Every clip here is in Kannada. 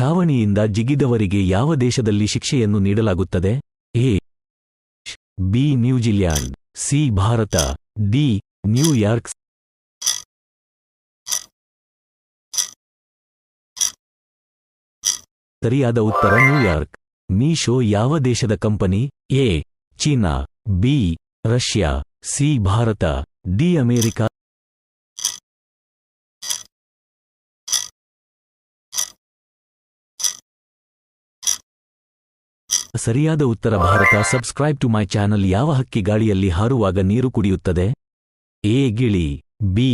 ಛಾವಣಿಯಿಂದ ಜಿಗಿದವರಿಗೆ ಯಾವ ದೇಶದಲ್ಲಿ ಶಿಕ್ಷೆಯನ್ನು ನೀಡಲಾಗುತ್ತದೆ? A. B. New Zealand, C. Bharat, D. New York. ಸರಿಯಾದ ಉತ್ತರ ನ್ಯೂಯಾರ್ಕ್. ಮೀಶೋ ಯಾವ ದೇಶದ company? A. China, B. Russia, C. Bharat, D. America. ಸರಿಯಾದ ಉತ್ತರ Bharat. Subscribe to my channel. ಯಾವ ಹಕ್ಕಿ ಗಾಳಿಯಲ್ಲಿ ಹಾರುವಾಗ ನೀರು ಕುಡಿಯುತ್ತದೆ? ಎ. ಗಿಳಿ, ಬಿ.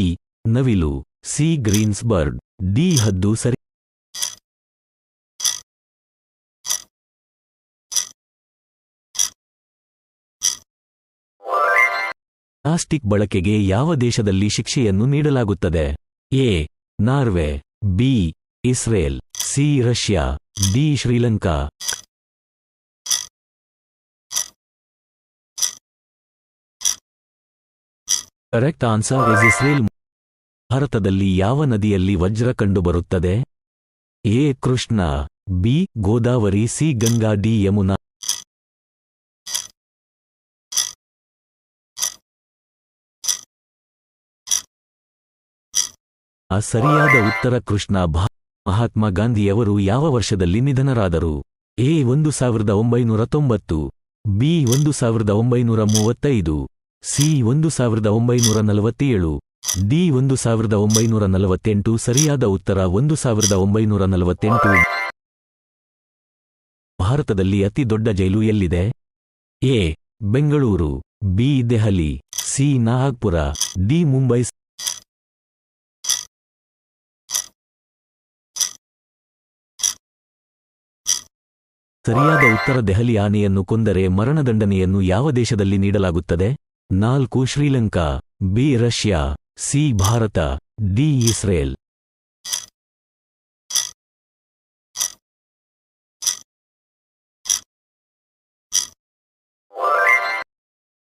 ನವಿಲು, ಸಿ. Greens bird, D. ಹದ್ದು. ಸರಿ. ಪ್ಲಾಸ್ಟಿಕ್ ಬಳಕೆಗೆ ಯಾವ ದೇಶದಲ್ಲಿ ಶಿಕ್ಷೆಯನ್ನು ನೀಡಲಾಗುತ್ತದೆ? A. Norway, B. Israel, C. Russia, D. Sri Lanka. Correct answer is Israel. ಭಾರತದಲ್ಲಿ ಯಾವ ನದಿಯಲ್ಲಿ ವಜ್ರ ಕಂಡುಬರುತ್ತದೆ? A. Krishna, B. Godavari, C. Ganga, D. Yamuna. ಸರಿಯಾದ ಉತ್ತರ ಕೃಷ್ಣ. ಮಹಾತ್ಮ ಗಾಂಧಿಯವರು ಯಾವ ವರ್ಷದಲ್ಲಿ ನಿಧನರಾದರು? ಎ. 1990, ಬಿ. 1935, ಸಿ. 1947, ಡಿ. 1948. ಸರಿಯಾದ ಉತ್ತರ 1948. ಭಾರತದಲ್ಲಿ ಅತಿ ದೊಡ್ಡ ಜೈಲು ಎಲ್ಲಿದೆ? A. Bengaluru, B. Delhi, C. Nagpur, D. Mumbai. ಸರಿಯಾದ ಉತ್ತರ ದೆಹಲಿ. ಆನೆಯನ್ನು ಕೊಂದರೆ ಮರಣದಂಡನೆಯನ್ನು ಯಾವ ದೇಶದಲ್ಲಿ ನೀಡಲಾಗುತ್ತದೆ? 4. Sri Lanka, B. Russia, C. Bharat, D. Israel.